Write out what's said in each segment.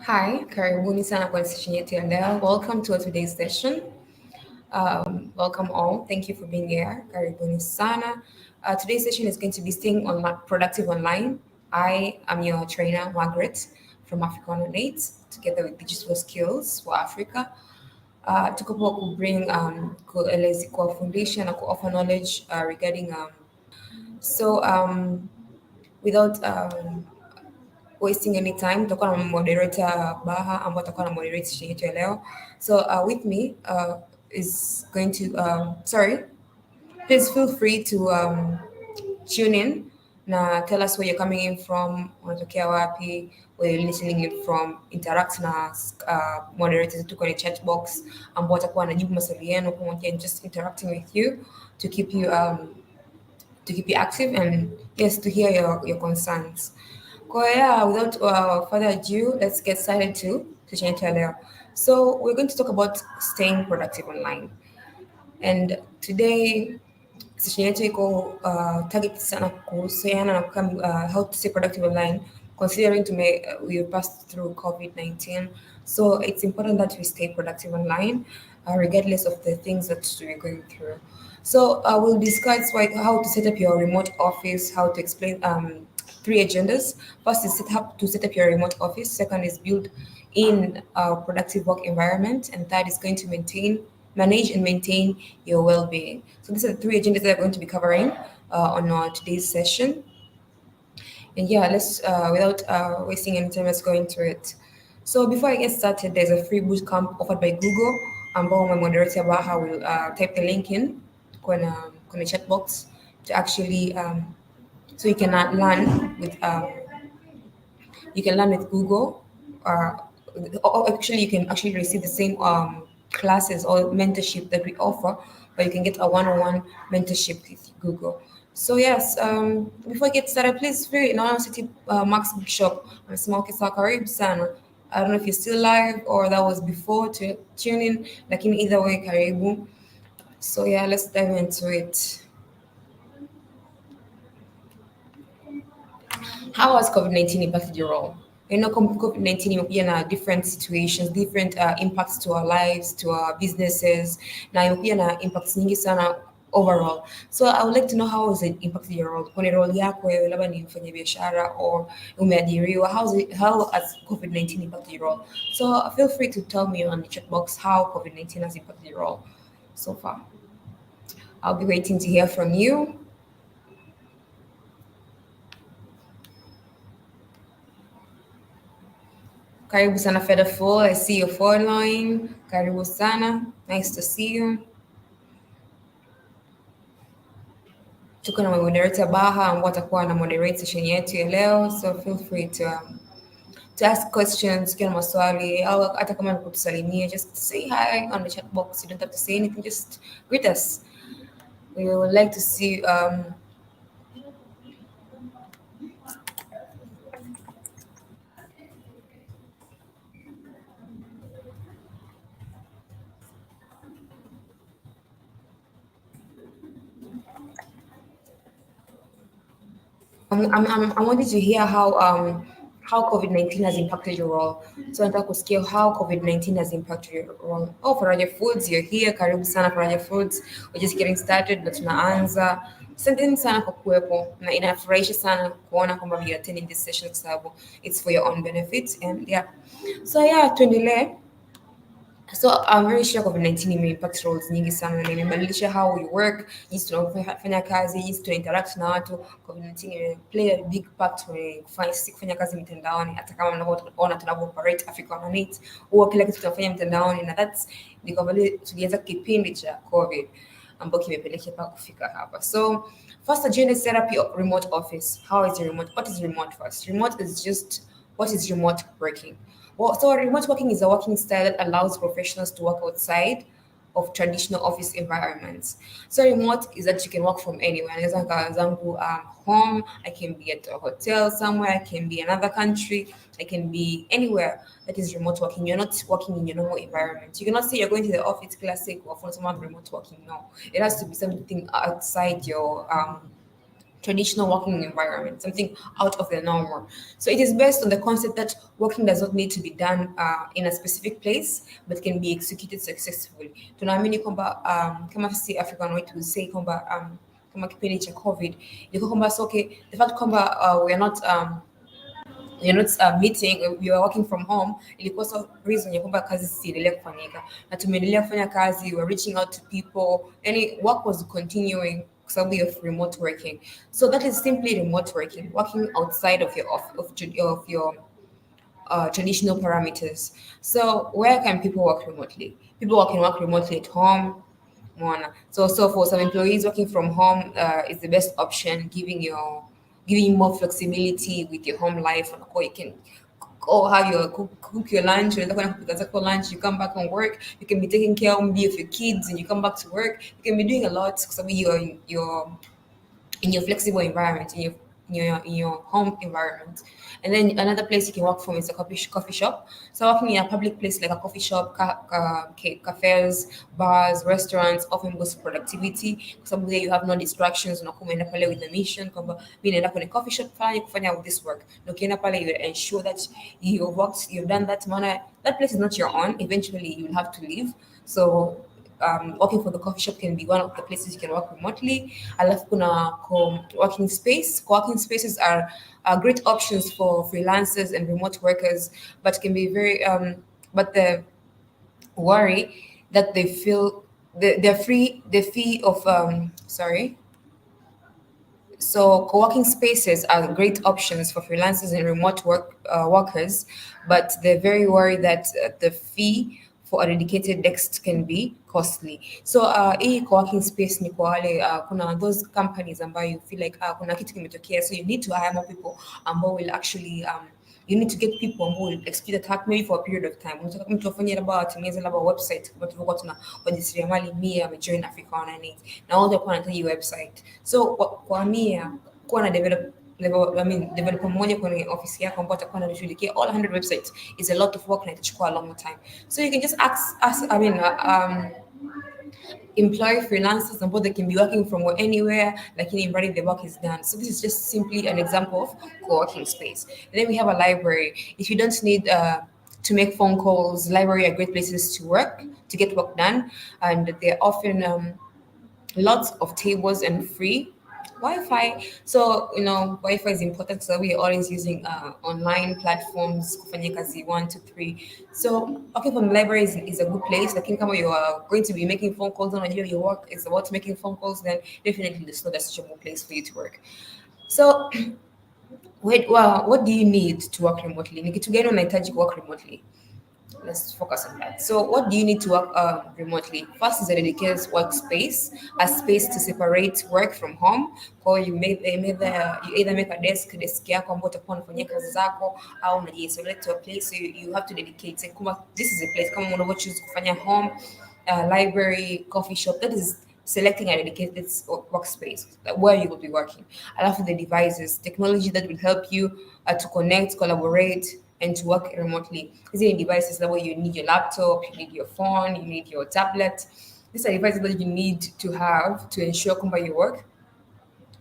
Hi, karibuni sana kwa session yetu ya leo. Welcome to today's session. Welcome all. Thank you for being here. Karibuni sana. Today's session is going to be staying productive online. I am your trainer, Margaret, from Africa on 8, together with Digital Skills for Africa. Tuko hapa kubring kuwafundisha na kuoffer knowledge regarding so without wasting any time, tutakuwa na moderator Baha ambao atakuwa na moderate session yetu ya leo. So with me is going to sorry, please feel free to tune in na tell us where you're coming in from, unatokea wapi, where you're listening in from, interact na moderators tu kwenye chat box ambao watakuwa wanajibu maswali yenu pamoja, and just interacting with you to keep you active and yes, to hear your concerns. Yeah, without further ado, let's get started to change earlier. So we're going to talk about staying productive online. And today session yetu iko target sana kuhusiana na how to stay productive online, considering we passed through COVID-19. So it's important that we stay productive online, regardless of the things that we're going through. So we'll discuss how to set up your remote office, how to explain three agendas. First is set up your remote office. Second is build in a productive work environment, and third is going to manage and maintain your well-being. So these are the three agendas that I'm going to be covering on our today's session. And yeah, let's without wasting any time, let's go into it. So before I get started, there's a free boot camp offered by Google. Ambao my moderator Baha will type the link in kwenye chat box to actually so you can learn with Google, or actually you can actually receive the same classes or mentorship that we offer, but you can get a one-on-one mentorship with Google. So yes, before I get started, please feel in our city Max Bookshop. Amesema ukisa karibu sana. I don't know if you're still live or that was before to tune in, lakini either way karibu. So yeah, let's dive into it. How has COVID-19 impacted your role? You know, COVID-19 imekuja na different situations, different impacts to our lives, to our businesses, na imekuja na impacts nyingi sana overall. So I would like to know how has it impacted your role? Kwenye role yako wewe, labda ni mfanya biashara or umeajiriwa, how has COVID-19 impacted your role? So feel free to tell me on the chat box how COVID-19 has impacted your role so far. I'll be waiting to hear from you. Karibu sana Fedaful. I see you following. Karibu sana. Nice to see you. Tuko na moderator Baha ambao atakuwa na moderate session yetu ya leo, so feel free to ask questions, ukiwa na maswali au hata kama ni kutusalimia, just say hi on the chat box. You don't have to say anything, just greet us. We would like to see I wanted to hear how COVID-19 has impacted your role. So nataka kusikia how COVID-19 has impacted your role. Oh, Faraja Foods, you're here. Karibu sana Faraja Foods. We're just getting started, but tunaanza. Asanteni sana kwa kuwepo na inafurahisha sana kuona kwamba you're attending this session kwa sababu it's for your own benefit, and yeah. So yeah, tuendelee. So I'm very sure COVID-19 impact roles nyingi sana na imebadilisha how we work, jinsi tunavyofanya kazi, jinsi tuna interact na watu. COVID-19 play a big part kwenye kufanya kazi mitandaoni, hata kama mnavyoona tunavyo operate Africa on Net, huwa kila kitu tunafanya mitandaoni, na that's because tulianza kipindi cha COVID ambapo kimepelekea mpaka kufika hapa. So first agenda is set up your remote office. What is remote first? Remote is just, what is remote working? Well, so remote working is a working style that allows professionals to work outside of traditional office environments. So remote is that you can work from anywhere. Naweza zangu home, I can be at a hotel somewhere, I can be another country, I can be anywhere. That is remote working. You're not working in your normal environment. You cannot say you're going to the office classic or for someone remote working. No, it has to be something outside your traditional working environment, something out of the normal. So it is based on the concept that working does not need to be done in a specific place, but can be executed successfully. Tunaamini kwamba kama sisi African wetu say kwamba kama kipindi cha COVID ilikuwa kwamba so okay, the fact kwamba we are not meeting, we are working from home, ilikuwa so reason ya kwamba kazi zisiendelee kufanyika, na tumeendelea kufanya kazi, we are reaching out to people, yani work was continuing kwa sababu of remote working. So that is simply remote working outside of your traditional parameters. So where can people work remotely? People can work remotely at home. So for some employees, working from home is the best option, giving you more flexibility with your home life. Or you can go have your cook your lunch, or lunch, you come back from work, you can be taking care of your kids, and you come back to work. You can be doing a lot because you're in your flexible environment, in your home environment. And then another place you can work from is a coffee shop. So working in a public place like a coffee shop, cafes, bars, restaurants often boost productivity. Because there you have no distractions. Unakuwa umeenda pale with the mission kwamba mimi naenda kwenye coffee shop fulani kufanya this work. Na ukienda pale you ensure that you've done that. Maana that place is not your own. Eventually you'll have to leave. So working for the coffee shop can be one of the places you can work remotely. Alafu kuna working space. Co-working spaces are great options for freelancers and remote workers, but can be very but the worry that they feel the fee of so co-working spaces are great options for freelancers and remote workers, but they're very worried that the fee for a dedicated desk can be costly. So hii co-working space ni kwa wale kuna those companies ambayo you feel like kuna kitu kimetokea, so you need to hire more people ambao will actually you need to get people who will execute the task maybe for a period of time. Unataka mtu afanye labda atengeneze labda website, kama tulivyokuwa tuna wajasiriamali Mia amejoin Africa 198 na wote walikuwa wanahitaji website. So kwa Mia kuwa na developer mmoja kwenye ofisi yako ambao atakuwa anashughulikia all 100 websites is a lot of work na itachukua a long time. So you can just employ freelancers and both they can be working from anywhere, like in the work is done. So this is just simply an example of co-working space. And then we have a library. If you don't need to make phone calls, library are great places to work, to get work done, and they're often lots of tables and free Wi-Fi. So Wi-Fi is important, so we are always using online platforms kufanya kazi 1 to 3. So okay, from the library is a good place. Like kama you are going to be making phone calls on your work is about making phone calls, then definitely it's not such a good place for you to work. So what do you need to work remotely? Ni kitu gani unahitaji work remotely? Let's focus on that. So what do you need to work remotely? First is a dedicated workspace, a space to separate work from home. Or you either make a desk yako ambayo utakuwa unafanyia kazi zako au unajiisolate to a place, so you have to dedicate. Say, this is a place kama unavyo choose kufanya home, library, coffee shop. That is selecting a dedicated workspace where you will be working. I love the devices, technology that will help you to connect, collaborate, and to work remotely. These are devices that you need your laptop, you need your phone, you need your tablet. These are devices that you need to have to ensure kwamba your work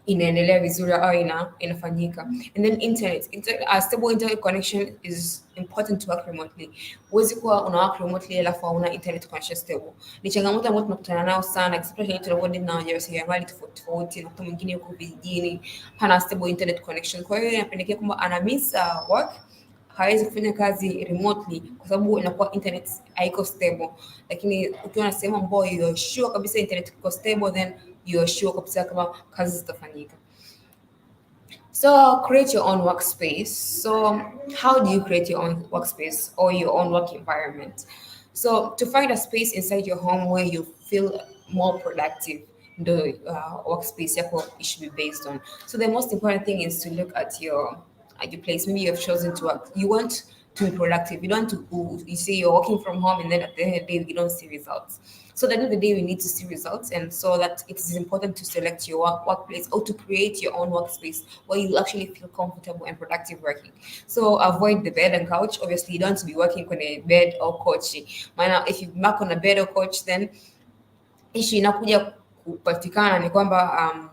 inaendelea vizuri au inafanyika. And then a stable internet connection is important to work remotely. Huwezi kuwa una work remotely alafu hauna internet connection stable. Ni changamoto ambayo tunakutana nao sana, especially tunavyoenda na wajasiriamali tofauti na mtu mwingine yuko vijijini, hana stable internet connection. Kwa hiyo inapelekea kwamba ana miss work, hawezi kufanya kazi remotely kwa sababu inakuwa internet haiko stable. Lakini ukiwa na sehemu ambayo you're sure kabisa internet iko stable, then you're sure kabisa kama kazi zitafanyika. So create your own workspace. So how do you create your own workspace or your own work environment? So to find a space inside your home where you feel more productive, the workspace it should be based on. So the most important thing is to look at your place. Maybe you have chosen to work. You want to be productive. You don't want to, you say you're working from home and then at the end of the day, you don't see results. So at the end of the day, we need to see results. And so that it is important to select your workplace or to create your own workspace where you actually feel comfortable and productive working. So avoid the bed and couch. Obviously, you don't want to be working on a bed or couch. If you mark on a bed or couch, then issue inakuja kupatikana ni kwamba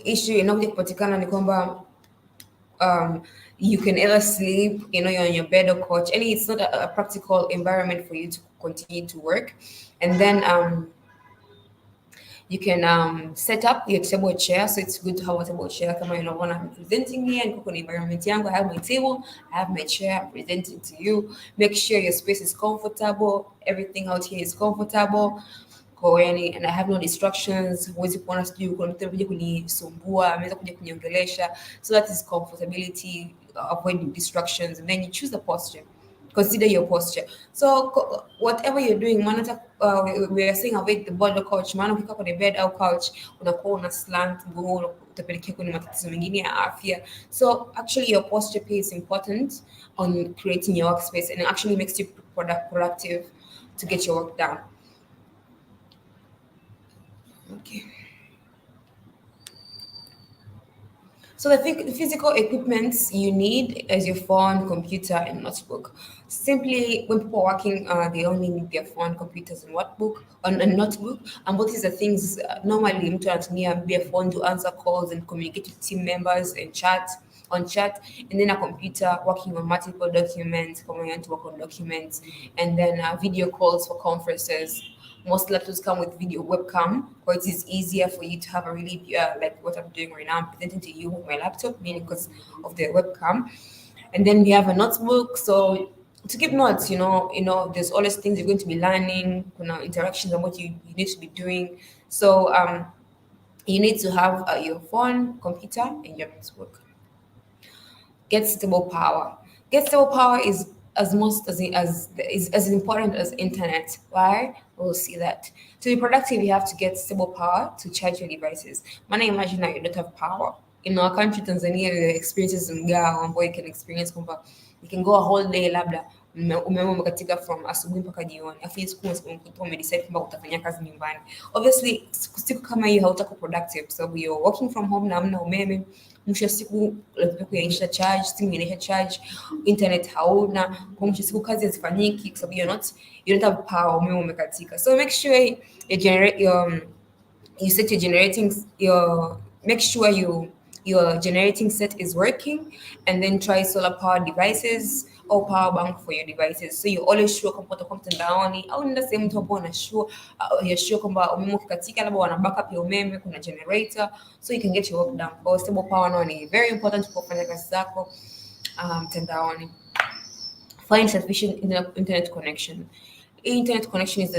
issue inakuja kupatikana ni kwamba um, you can either sleep, you're on your bed or couch, and it's not a practical environment for you to continue to work. And then you can set up your table chair. So it's good to have a table chair. Kama you know, when I'm presenting here and cook environment yangu, I have my table, I have my chair, I'm presenting to you. Make sure your space is comfortable. Everything out here is comfortable. And I have no distractions. Huwezi kuona sijui kuna mtu anakuja kunisumbua, ameweza kuja kuniongelesha. So that is comfortability, avoid distractions, and then you choose the posture. Consider your posture. So whatever you're doing, we are saying avoid the body couch. Maana ukikaa kwenye bed au couch unakuwa una slant mguu, utapelekea kwenye matatizo mengine ya afya. So actually your posture is important on creating your workspace, and it actually makes you productive to get your work done. Okay. So the physical equipments you need is your phone, computer, and notebook. Simply, when people are working, they only need their phone, computers, and notebook. And what is the things normally mtu anatumia their phone to answer calls and communicate with team members and chat, and then a computer working on multiple documents, coming to work on documents, and then video calls for conferences. Most laptops come with video webcam, or it is easier for you to have a really like what I'm doing right now. I'm presenting to you with my laptop, mainly because of the webcam. And then we have a notebook, so to keep notes, there's always things you're going to be learning, interactions and what you need to be doing. So you need to have your phone, computer, and your notebook. Get stable power. Get stable power is as important as internet. Why? We'll see that. To be productive, you have to get stable power to charge your devices. Man, imagine that you don't have power. In our country, Tanzania, the experiences mgao ambayo you can experience kwamba you can go a whole day labda umeme umekatika from asubuhi mpaka jioni, afu siku umedecide kwamba utafanya kazi nyumbani. Obviously siku kama hiyo hautako productive, so you're working from home na hamna umeme. Mwisho wa siku lazima kuyaisha charge, simu inaisha charge, internet hauna, kwa mwisho wa siku kazi hazifanyiki kwa sababu you don't have power, umeme umekatika. So make sure you set make sure your generating set is working, and then try solar power devices or power bank for your devices. So you're always sure kwamba utakuwa mtandaoni au nenda sehemu tu ambapo you're sure kwamba umeme ukikatika labda wana backup ya umeme, kuna generator, so you can get your work done. For stable power now ni very important kwa kufanya kazi zako mtandaoni. Find sufficient internet connection. Internet connection is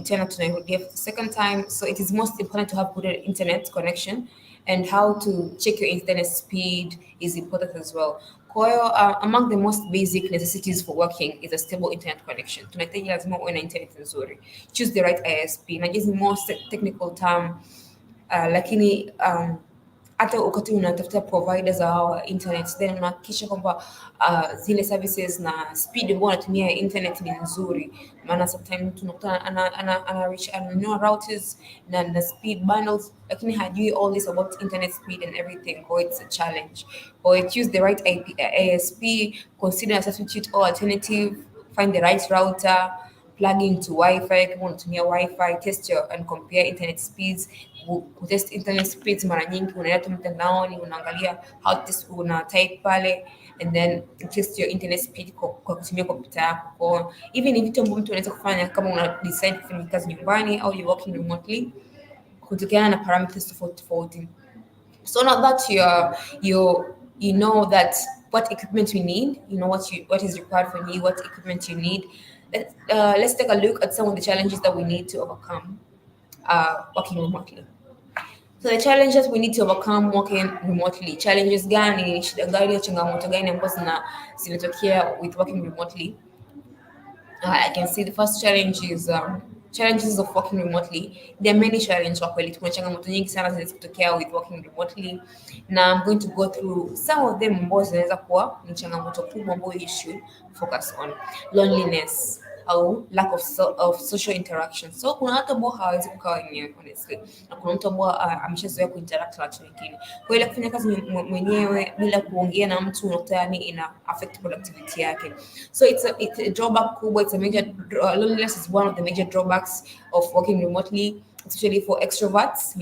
tena tunairudia for the second time, so it is most important to have good internet connection, and how to check your internet speed is important as well. Kwa hiyo among the most basic necessities for working is a stable internet connection. Tunahitaji lazima uwe na internet nzuri. Choose the right ISP. Na hizi most technical term, lakini hata wakati unatafuta providers za internet, then unahakikisha kwamba zile services na speed ambayo unatumia internet ni nzuri, maana sometimes tunakutana ananunua routers na speed bundles, lakini hajui all this about internet speed and everything, so it's a challenge. Or choose the right ISP, consider a substitute or alternative, find the right router, plug into Wi-Fi kama unatumia Wi-Fi, test your and compare internet speeds. Kutest internet speeds mara nyingi unaenda mtandaoni, unaangalia how test, una type pale, and then test your internet speed kwa kutumia kompyuta yako. Kwa even ni vitu ambavyo mtu anaweza kufanya kama una decide kufanya kazi nyumbani au you working remotely, kutokana na parameters tofauti. So now that you know that what equipment you need, you know what is required for you, what equipment you need. Let's take a look at some of the challenges that we need to overcome working remotely. So the challenges we need to overcome working remotely. Challenges gani, shida gani, changamoto gani ambazo zinatokea with working remotely? I can see the first challenge is challenges of working remotely. There are many challenges kwa kweli. Kuna changamoto nyingi sana zinazotokea with working remotely. Now I'm going to go through some of them ambazo zinaweza kuwa ni changamoto kubwa ambayo you should focus on. Loneliness au lack of social interaction. So kuna watu ambao hawawezi kukaa wenyewe honestly, na kuna mtu ambao ameshazoea kuinteract na watu wengine. Kwa hiyo kufanya kazi mwenyewe bila kuongea na mtu unakuta ina affect productivity yake. So it's a drawback kubwa. It's a major loneliness is one of the major drawbacks of working remotely, especially for extroverts,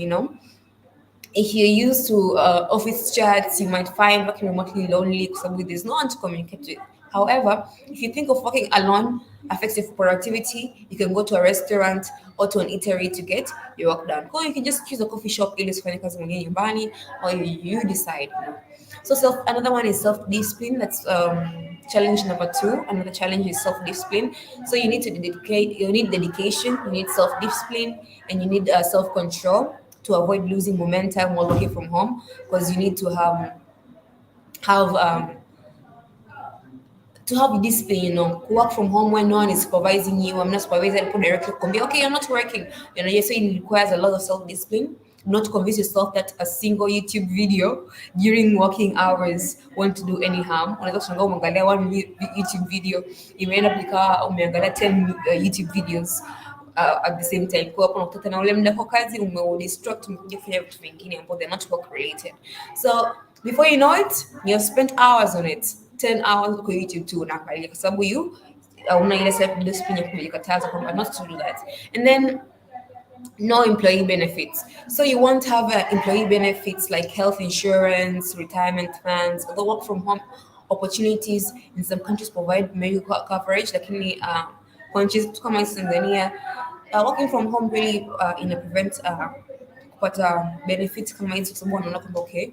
if you're used to office chats, you might find working remotely lonely because there's no one to communicate with. However, if you think of working alone affects your productivity, you can go to a restaurant or to an eatery to get your work done. Or you can just choose a coffee shop ili usifanye kazi mwenyewe nyumbani, or you decide. So another one is self-discipline. That's challenge number two. Another challenge is self-discipline. So you need to dedicate. You need dedication. You need self-discipline, and you need self-control to avoid losing momentum while working from home, because you need have to have discipline, work from home when no one is supervising you. I'm not supervising people directly. Can be okay, you're not working. So it requires a lot of self-discipline. Not to convince yourself that a single YouTube video during working hours won't do any harm. Unaweza kushangaa umeangalia YouTube video, imeenda ikawa umeangalia 10 YouTube videos at the same time. Kwa hapo unakuta na ule muda kwa kazi umeudistract, umekuja kufanya vitu vingine ambao they're not work related. So before you know it, you've spent hours on it. 10 hours kwa YouTube tu unaangalia kwa sababu una ile self discipline ya kujikataza kwamba not to do that. And then no employee benefits. So you won't have employee benefits like health insurance, retirement plans. Although work from home opportunities in some countries provide medical coverage, lakini countries kama Tanzania, working from home really ina prevent kupata benefits kama hizo, kwa sababu wanaona kwamba okay,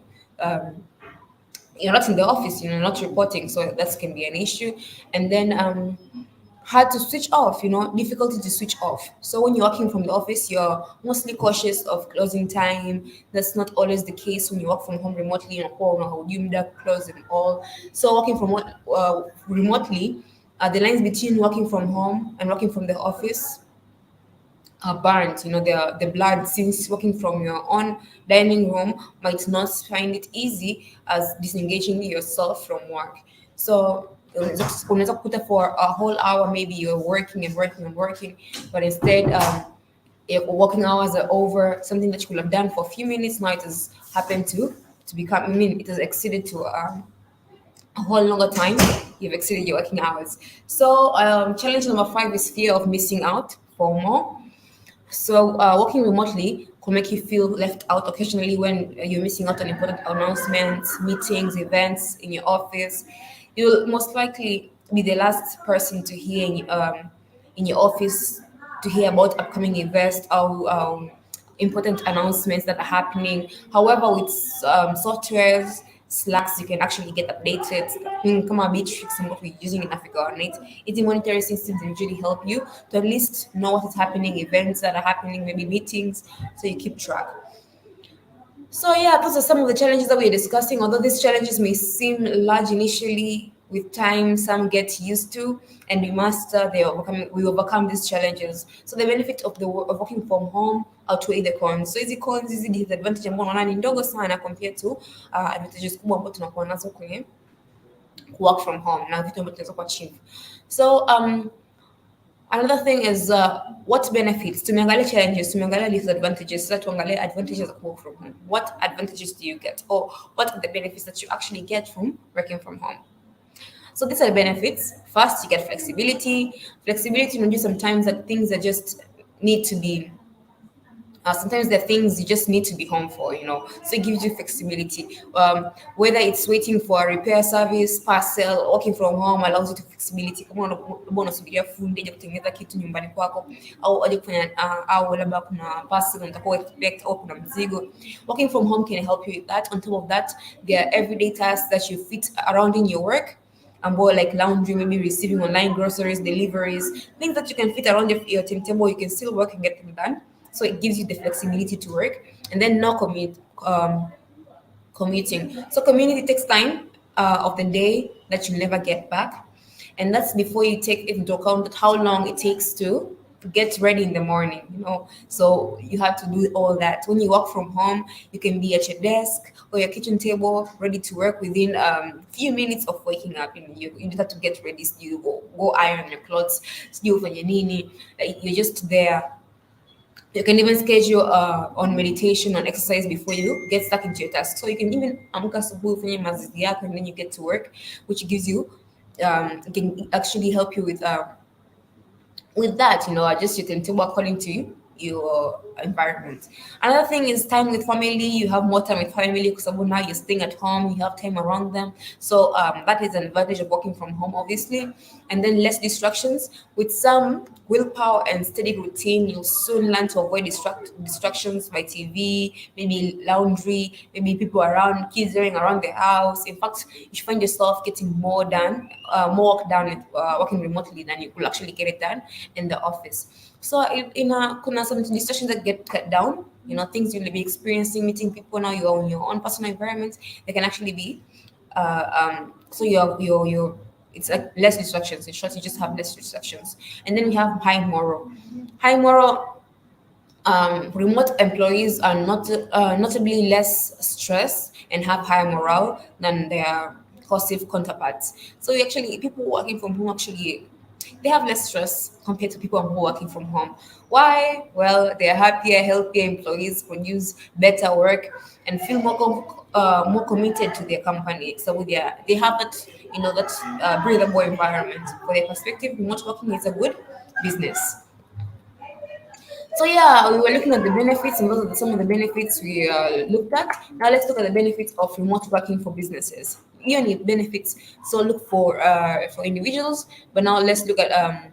you're not in the office, you're not reporting, so that can be an issue. And then hard to switch off, difficulty to switch off. So when you're working from the office, you're mostly cautious of closing time. That's not always the case when you work from home remotely. How do you close them all? So working from remotely, the lines between working from home and working from the office are burnt. The blood, since working from your own dining room, might not find it easy as disengaging yourself from work. So unaweza kukuta for a whole hour, maybe you're working and working and working, but instead working hours are over. Something that you could have done for a few minutes, now it has happened to become, it has exceeded to a whole longer time. You've exceeded your working hours. So challenge number 5 is fear of missing out for more. So working remotely can make you feel left out occasionally when you're missing out on important announcements, meetings, events in your office. You'll most likely be the last person to hear in your office to hear about upcoming events or important announcements that are happening. However, with softwares, Slacks, you can actually get updated. Come on, Matrix and what we're using in Africa on it. Easy monitoring systems usually help you to at least know what is happening, events that are happening, maybe meetings, so you keep track. So yeah, those are some of the challenges that we're discussing. Although these challenges may seem large initially, with time some get used to, and we master we overcome these challenges. So the benefit of working from home outweigh the cons. So hizi cons, hizi disadvantage ambao unaona ni ndogo sana compared to advantages kubwa ambazo tunakuwa nazo kwenye work from home na vitu ambavyo tunaweza kuachieve. So another thing is what benefits. Tumeangalia challenges, tumeangalia disadvantages. Sasa tuangalie advantages of work from home. What advantages do you get, or what are the benefits that you actually get from working from home? So these are the benefits. First, you get flexibility. Flexibility, sometimes that things that just need to be sometimes there are things you just need to be home for, So it gives you flexibility. Whether it's waiting for a repair service, parcel, working from home allows you to flexibility. Kama unasubiria fundi aje kutengeneza kitu nyumbani kwako, au aje kufanya au labda kuna parcel unataka expect au kuna mzigo. Working from home can help you with that. On top of that, there are everyday tasks that you fit around in your work. More like laundry, maybe receiving online groceries, deliveries, things that you can fit around your timetable. You can still work and get them done. So it gives you the flexibility to work. And then no commuting. So community takes time of the day that you never get back. And that's before you take into account how long it takes to get ready in the morning, So you have to do all that. When you work from home, you can be at your desk or your kitchen table, ready to work within a few minutes of waking up. You don't have to get ready. You go iron your clothes. You're just there. You can even schedule on meditation, on exercise before you get stuck into your task. So you can even amka asubuhi ufanye mazoezi yako and then you get to work, which gives you can actually help you with that. Adjust your timetable according to your environment. Another thing is time with family. You have more time with family because now you're staying at home, you have time around them. So that is an advantage of working from home, obviously. And then less distractions. With some willpower and steady routine, you'll soon learn to avoid distractions by TV, maybe laundry, maybe people around, kids running around the house. In fact, you find yourself getting more work done working remotely than you could actually get it done in the office. So kuna some distractions that get cut down. Things you'll be experiencing, meeting people. Now you're in your own personal environment. They can actually be so you're it's like less distractions. In short, you just have less distractions. And then we have high moral. High moral, remote employees are notably less stressed and have higher morale than their passive counterparts. So actually, people working from home actually they have less stress compared to people who are working from home. Why? Well, they are happier, healthier employees, produce better work, and feel more committed to their company. So they have that breathable environment. For their perspective, remote working is a good business. So yeah, we were looking at the benefits, and those are some of the benefits we looked at. Now let's look at the benefits of remote working for businesses. You need benefits, so look for individuals, but now let's look at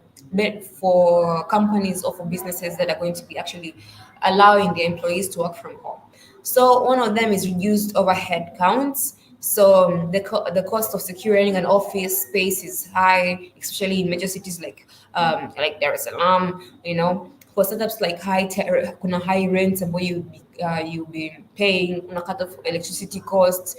for companies or for businesses that are going to be actually allowing their employees to work from home. So one of them is reduced overhead counts. So the cost of securing an office space is high, especially in major cities like Dar es Salaam. For setups like kuna high rents and where you'll be paying on a cut of electricity costs.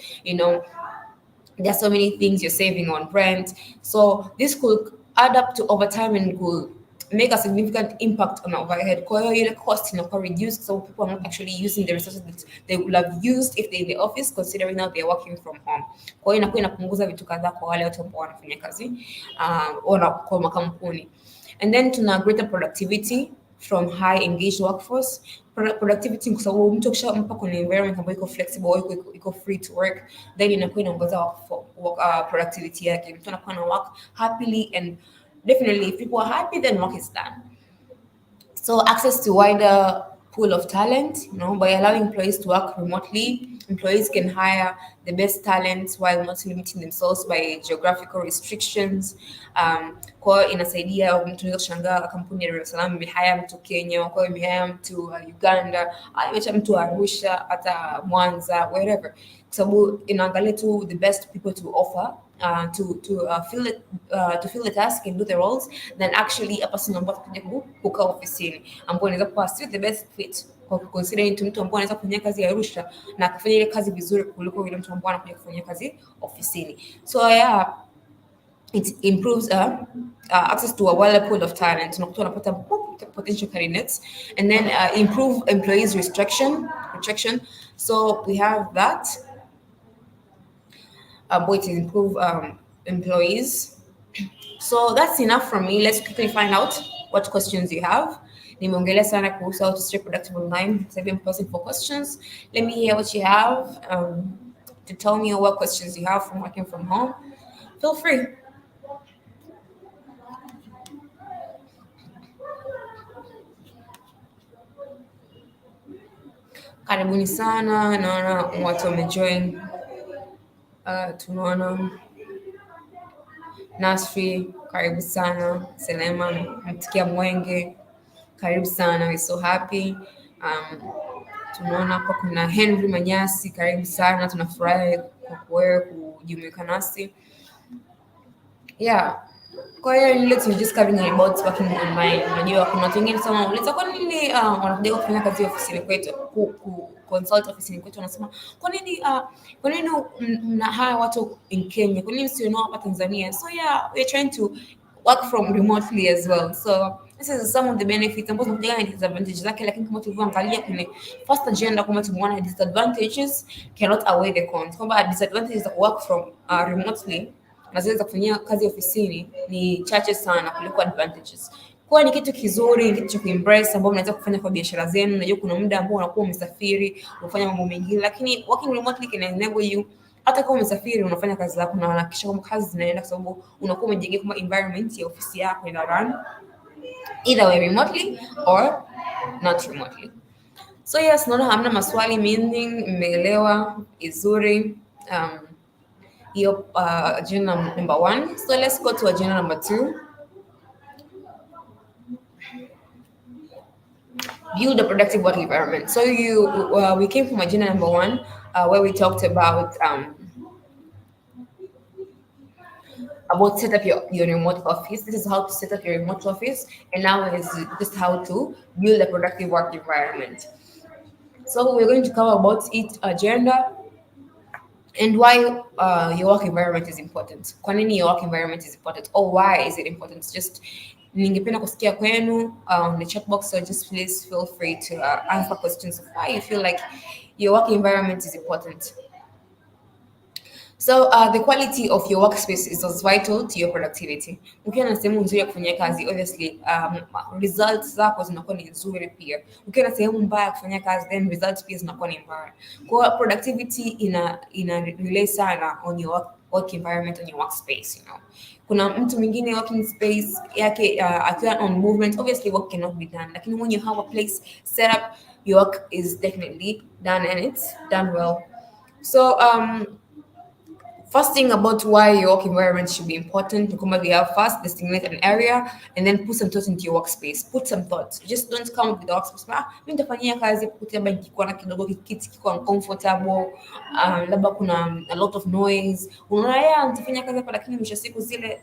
There's so many things you're saving on rent. So this could add up to over time and could make a significant impact on overhead. Kwa hiyo ile cost inakuwa reduced, so people are not actually using the resources that they would have used if they're in the office, considering now they're working from home. Kwa hiyo inakuwa inapunguza vitu kadhaa kwa wale watu ambao wanafanya kazi kwa makampuni. And then tuna greater productivity from high engaged workforce. Productivity kwa sababu mtu akishampa kwenye environment ambayo iko flexible, iko free to work, then inakuwa inaongeza productivity yake. Mtu anakuwa na work happily, and definitely if people are happy, then work is done. So access to wider pool of talent, by allowing employees to work remotely, employees can hire the best talents while not limiting themselves by geographical restrictions. Kwa hiyo inasaidia mtu anaweza kushangaa kampuni ya Dar es Salaam imehire mtu Kenya, kwa hiyo imehire mtu Uganda, imeacha mtu Arusha, hata Mwanza, wherever. Kwa sababu inaangalia tu the best people to offer to fill the task and do the roles than actually a person ambaye atakuja kukaa ofisini ambaye anaweza kuwa still the best fit kwa considering mtu ambaye anaweza kufanya kazi ya Arusha na kufanya ile kazi vizuri kuliko yule mtu ambaye anakuja kufanya kazi ofisini. So yeah, it improves access to a wider pool of talent. Unakuta unapata potential candidates, and then improve employees retraction. So we have that. But to improve employees. So that's enough from me. Let's quickly find out what questions you have. Nimeongelea sana kuhusu how to stay productive online. So I'm posing for questions. Let me hear what you have to tell me what questions you have from working from home. Feel free. Karibuni sana, naona watu wamejoin. Tunaona Nasri, karibu sana. Selema, mtikia Mwenge, karibu sana. We're so happy. Tunaona hapa kuna Henry Manyasi, karibu sana. Tunafurahi kwa wewe kujumuika nasi. Yeah. Kwa hiyo ile tunadiscovering about working online. Unajua kuna watu wengine sana wanauliza kwa nini wanakuja kufanya kazi ofisini kwetu, consult ofisini kwetu, wanasema kwa nini mna haya watu in Kenya, kwa nini sio hapa Tanzania? So yeah, we're trying to work from remotely as well. So this is some of the benefits ambazo tunakuja na disadvantages zake, lakini kama tulivyoangalia kwenye first agenda, kama tumeona disadvantages cannot outweigh the cons. Kwamba disadvantages of work from remotely na zile za kufanyia kazi ofisini ni chache sana kuliko advantages. Kwa ni kitu kizuri, kitu cha kuembrace ambao mnaweza kufanya kwa biashara zenu. Unajua kuna muda ambao unakuwa umesafiri, unafanya mambo mengine, lakini working remotely can enable you hata kama umesafiri unafanya kazi zako na unahakikisha kwamba kazi zinaenda, kwa sababu unakuwa umejengea kama environment ya ofisi yako ina run either way remotely or not remotely. So yes, naona hamna maswali, meaning mmeelewa izuri. Hiyo agenda number one. So let's go to agenda number two. Build a productive work environment. So we came from agenda number one, where we talked about set up your remote office. This is how to set up your remote office, and now is just how to build a productive work environment. So we're going to cover about each agenda and why your work environment is important. Kwa nini your work environment is important, or why is it important? Just ningependa kusikia kwenu on the chat box, so just please feel free to answer questions of why you feel like your work environment is important. So the quality of your workspace is as vital to your productivity. Ukiwa na sehemu nzuri ya kufanyia kazi, obviously results zako zinakuwa ni nzuri pia. Ukiwa na sehemu mbaya ya kufanyia kazi, then results pia zinakuwa ni mbaya. Kwa hiyo productivity ina relay sana on your work environment, on your workspace, you know. Kuna mtu mwingine working space yake akiwa on movement, obviously work cannot be done. Lakini when you have a place set up, your work is definitely done and it's done well. So first thing about why your work environment should be important, we have first designate an area and then put some thought into your workspace. Put some thought. Just don't come with the workspace. Mimi nitafanyia kazi kukutia labda nikikuwa na kidogo kiti kiko uncomfortable, labda kuna a lot of noise. Unaona nitafanya kazi hapa, lakini mwisho siku zile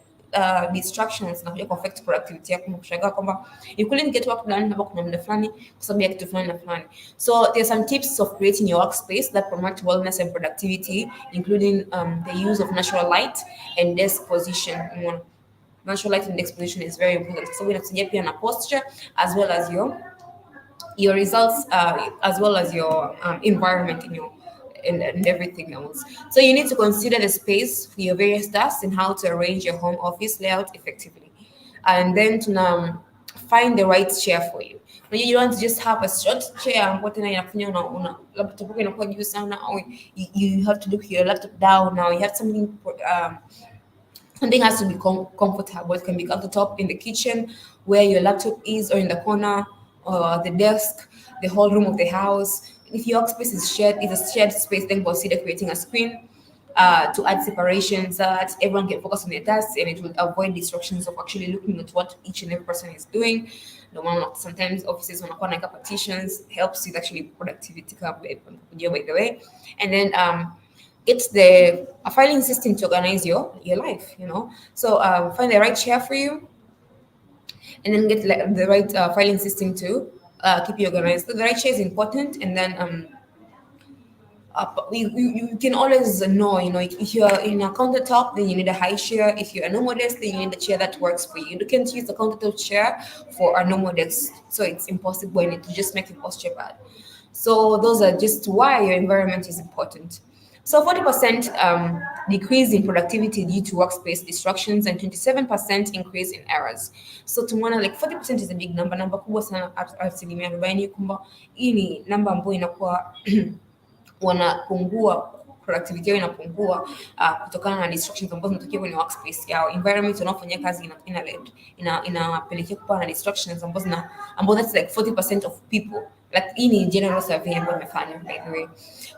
distractions na kuja affect productivity yako, na kushangaa kwamba you couldn't get work done hapa kuna muda fulani kwa sababu ya kitu fulani na fulani. So there's some tips of creating your workspace that promote wellness and productivity, including the use of natural light and desk position. Natural light and desk position is very important. So inatusaidia pia na posture as well as your results, as well as your environment in your and everything else. So you need to consider the space for your various tasks and how to arrange your home office layout effectively. And then to find the right chair for you. Now you don't just have a short chair, what you have to look your laptop down. Now you have something something has to be comfortable. It can be at the top in the kitchen where your laptop is, or in the corner, or the desk, the whole room of the house. If your workspace is shared, it's a shared space, then consider creating a screen to add separation so that everyone can focus on their tasks, and it will avoid distractions of actually looking at what each and every person is doing. The one sometimes offices wanakuwa like partitions helps with actually productivity by the way, and then it's a filing system to organize your life, you know. So find the right chair for you, and then get the right filing system to keep you organized. So the right chair is important, and then you can always know, you know, if you're in a countertop, then you need a high chair. If you're a normal desk, then you need a chair that works for you. You can't use the countertop chair for a normal desk, so it's impossible, and it just makes your posture bad. So those are just why your environment is important. So 40% decrease in productivity due to workspace distractions and 27% increase in errors. So tumeona like 40% is a big number, namba kubwa sana, asilimia 40, kwamba hii ni namba ambayo inakuwa wanapungua, productivity yao inapungua kutokana na distractions ambazo zinatokea kwenye workspace yao. Environment wanaofanyia kazi inapelekea kuwa na distractions ambazo that's like 40% of people. Like hii ni general survey ambayo imefanywa by the way.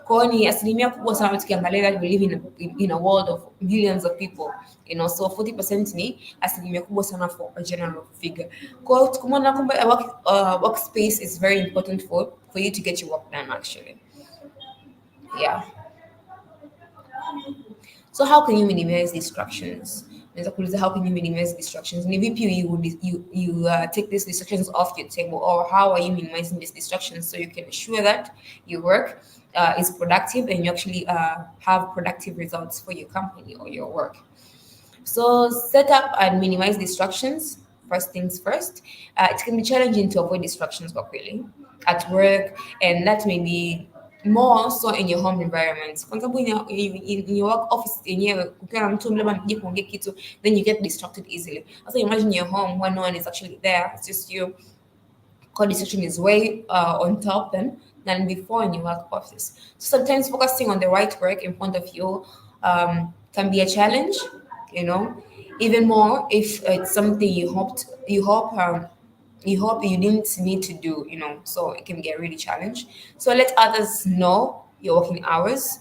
Kwa hiyo ni asilimia kubwa sana tukiangalia that we live in a world of billions of people, you know, so 40% ni asilimia kubwa sana for a general figure. Kwa hiyo tukumwona kwamba workspace is very important for you to get your work done actually. Yeah. So how can you minimize distractions? How can you minimize distractions? Ni vipi you take these distractions off your table, or how are you minimizing these distractions so you can ensure that your work is productive and you actually have productive results for your company or your work? So set up and minimize distractions. First things first, it can be challenging to avoid distractions really at work, and that may be more so in your home environment. For example, in your work office, then you get distracted easily. Also, imagine your home when no one is actually there, it's just you. Distraction is way on top than before in your work office. So sometimes focusing on the right work in front of you can be a challenge. you know, even more if it's something you hope you didn't need to do, you know, so it can get really challenged. So let others know your working hours.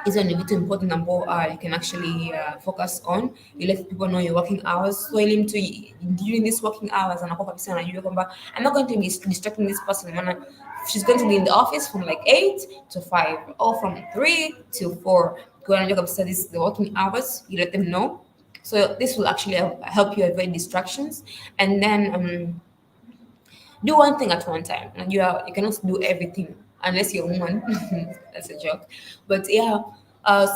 Hizo ni vitu important ambao you can actually focus on. You let people know your working hours, so ili mtu during this working hours anakuwa kabisa anajua kwamba I'm not going to be distracting this person, maana she's going to be in the office from like 8 to 5 or from 3 to 4. Kwa anajua kabisa this is the working hours, you let them know. So this will actually help you avoid distractions. And then do one thing at one time. And you cannot do everything unless you're a woman. That's a joke. But yeah,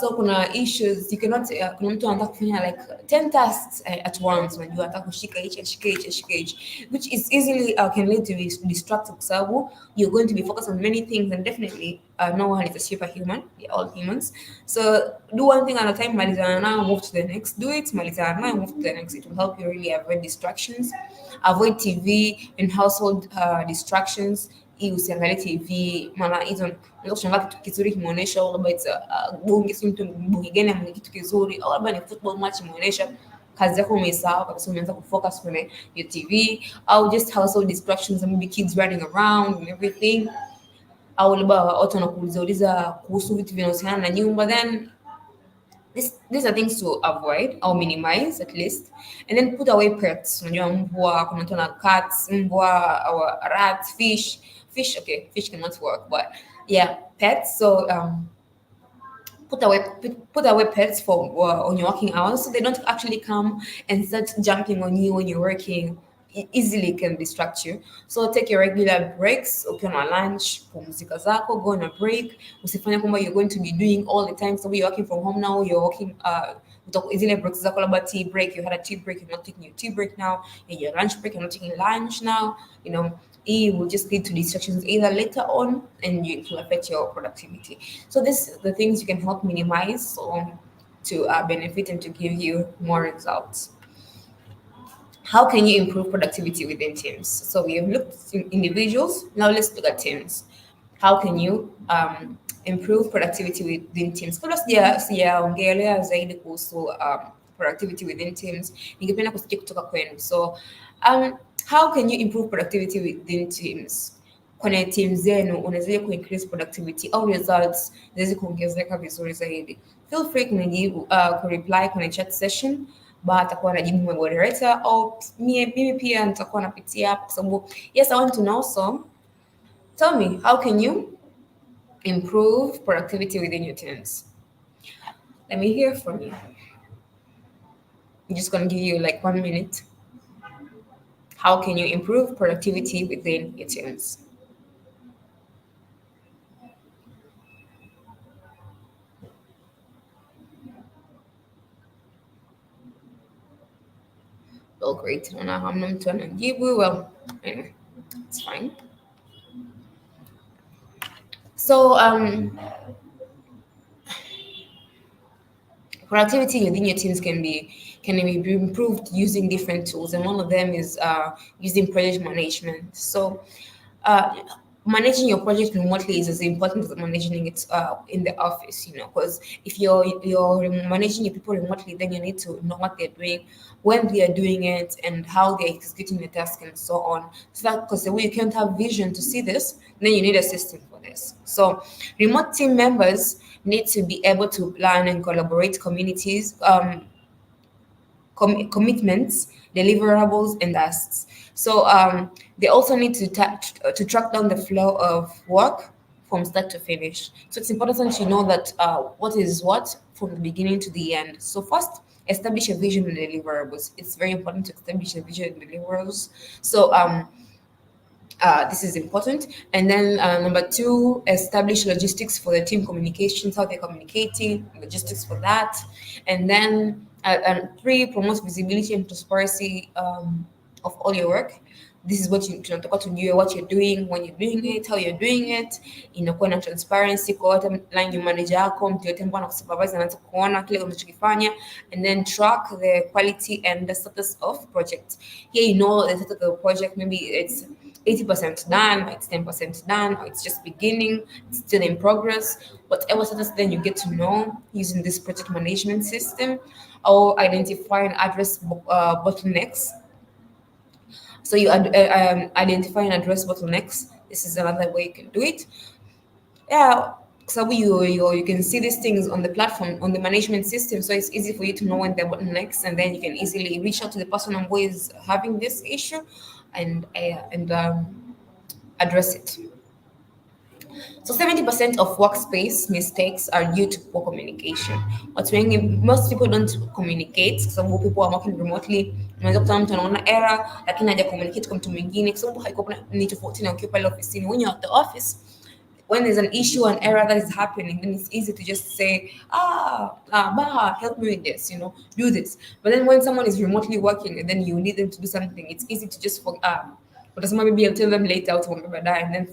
so kuna issues you cannot kuna mtu anataka kufanya like 10 tasks at once, unajua anataka kushika hichi ashike hichi ashike hichi, which is easily can lead to be distracted kwa sababu you're going to be focused on many things, and definitely no one is a superhuman, we're all humans. So do one thing at a time, malizana nayo, move to the next, do it, malizana nayo, move to the next. It will help you really avoid distractions, avoid TV and household distractions. Hii usiangalie TV, maana hizo unaweza kushangaa kitu kizuri kimeonyesha, au labda it's bunge, si mtu bunge gani amenye kitu kizuri, au labda ni football match imeonyesha, kazi yako umeisahau kabisa, umeanza kufocus kwenye your TV, au just household distractions, maybe kids running around and everything, au labda watu wanakuuliza kuhusu vitu vinahusiana na nyumba. Then these are things to avoid or minimize at least. And then put away pets. Unajua mbwa, kuna mtu ana cats, mbwa, or rats, fish, okay, fish cannot work, but yeah, pets. So put away pets for on your working hours, so they don't actually come and start jumping on you when you're working. It easily can distract you. So take your regular breaks. Okay, on lunch, pumzika zako, go on a break. Usifanye kwamba you're going to be doing all the time. So you're working from home now, you're working zile breaks zako, labda tea break, you had a tea break, you're not taking your tea break now, and your lunch break, you're not taking lunch now, you know. It will just lead to distractions either later on, and it will affect your productivity. So this the things you can help minimize, so to benefit and to give you more results. How can you improve productivity within teams? So we have looked at individuals. Now let's look at teams. How can you improve productivity within teams? Kabla sijaongelea zaidi kuhusu productivity within teams, ningependa kusikia kutoka kwenu. So how can you improve productivity within teams? Kwenye team zenu unaweza kuincrease productivity au results ziweze kuongezeka vizuri zaidi. Feel free kunijibu kureply kwenye chat session, ba atakuwa anajibu my moderator, au mimi pia nitakuwa napitia hapo kwa sababu yes, I want to know. So tell me, how can you improve productivity within your teams? Let me hear from you. I'm just going to give you like 1 minute. How can you improve productivity within your teams? Well, great. Naona hamna mtu anajibu. Well, anyway, it's fine. So productivity within your teams can be improved using different tools, and one of them is using project management. So managing your project remotely is as important as managing it in the office, you know, because if you're managing your people remotely, then you need to know what they're doing, when they are doing it, and how they're executing the task, and so on. So that, because the way you can't have vision to see this, then you need a system for this. So remote team members need to be able to plan and collaborate communities, commitments, deliverables, and tasks. So they also need to track down the flow of work from start to finish. So it's important to know that what is what from the beginning to the end. So first, establish a vision and deliverables. It's very important to establish a vision and deliverables. So this is important. And then number 2, establish logistics for the team communications, how they're communicating, logistics for that. And then 3, promote visibility and transparency of all your work. This is what tunataka tujue what you're doing, when you're doing it, how you're doing it. Inakuwa na transparency kwa hata line manager yako, mtu yote mbona kusupervise anaanza kuona kile unachokifanya. And then track the quality and the status of project. Here you know the status of the project, maybe it's 80% done, or it's 10% done, or it's just beginning, it's still in progress. Whatever status, then you get to know using this project management system, or identify and address bottlenecks. So you identify and address bottlenecks. This is another way you can do it. Yeah. So you can see these things on the platform, on the management system. So it's easy for you to know when they're bottlenecks, and then you can easily reach out to the person who is having this issue, and address it. So 70% of workspace mistakes are due to poor communication. But when most people don't communicate, kwa sababu people are working remotely, unaweza kutana mtu anaona error lakini haja communicate kwa mtu mwingine, kwa sababu haiko ni tofauti na ukiwa pale ofisini. When you're at the office, when there's an issue, an error that is happening, then it's easy to just say, Baha, help me with this, do this. But then when someone is remotely working and then you need them to do something, it's easy to just but maybe I'll tell them later out and then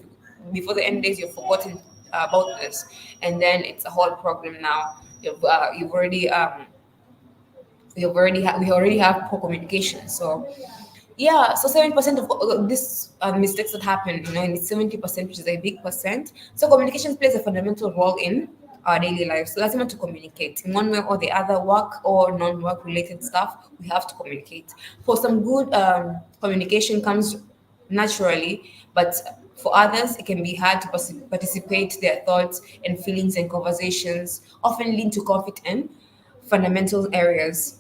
before the end days you've forgotten about this, and then it's a whole problem now. You've already we already have poor communication. So yeah, so 70% of these mistakes that happen, and it's 70%, which is a big percent. So communication plays a fundamental role in our daily life. So lazima to communicate in one way or the other, work or non-work related stuff. We have to communicate. For some good communication comes naturally, but for others, it can be hard to participate. Their thoughts and feelings and conversations often lead to conflict in fundamental areas.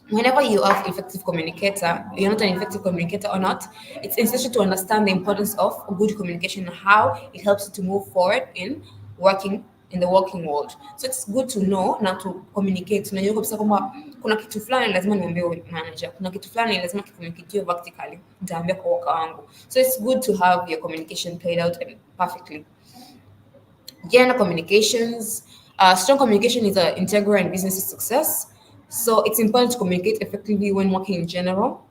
Whenever you are effective communicator, you're not an effective communicator or not, it's essential to understand the importance of good communication and how it helps you to move forward working in the working world. So it's good to know na to communicate. Unajua kabisa kwamba kuna kitu fulani lazima niambie manager, kuna kitu fulani lazima kicommunicatiwe vertically, nitaambia kwa worker wangu. So it's good to have your communication played out and perfectly. General communications. Strong communication is integral in business success. So it's important to communicate effectively when working in general.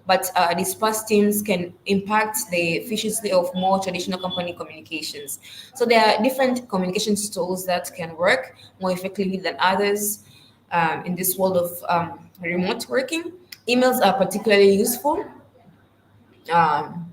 But dispersed teams can impact the efficiency of more traditional company communications. So there are different communication tools that can work more effectively than others in this world of remote working. Emails are particularly useful. Um,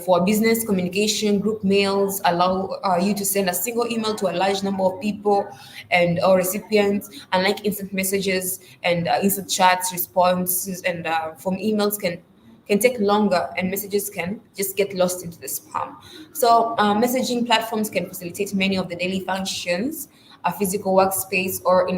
for business communication, group mails allow you to send a single email to a large number of people and or recipients, unlike instant messages and instant chats, responses, and from emails can take longer, and messages can just get lost into the spam. So messaging platforms can facilitate many of the daily functions a physical workspace or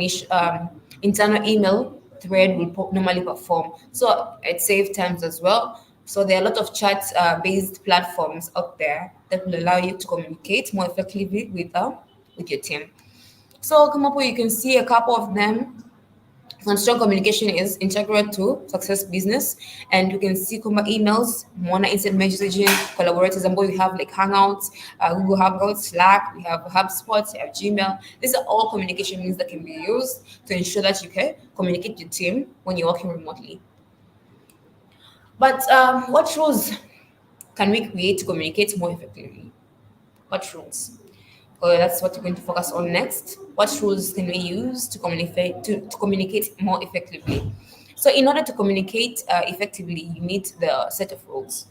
internal email thread will normally perform. So it saves times as well. So there are a lot of chat-based platforms out there that will allow you to communicate more effectively with your team. So come up with, you can see a couple of them. And strong communication is integral to success business, and you can see kuma emails, Mona instant messaging, collaborators, and we have like Hangouts, Google Hangouts, Slack, we have HubSpot, we have Gmail. These are all communication means that can be used to ensure that you can communicate with your team when you're working remotely. But what rules can we create to communicate more effectively? What rules? That's what we're going to focus on next. What rules can we use to communicate more effectively? So, in order to communicate effectively, you need the set of rules.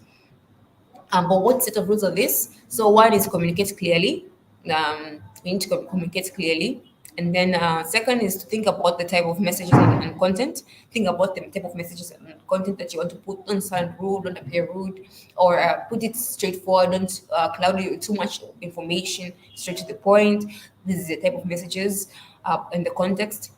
But what set of rules are this? So, one is communicate clearly. We need to communicate clearly. And then second is to think about the type of messages and content. Think about the type of messages and content that you want to put. Don't sound rude, don't appear rude, or put it straightforward. Don't cloud it with too much information. Straight to the point. This is the type of messages in the context.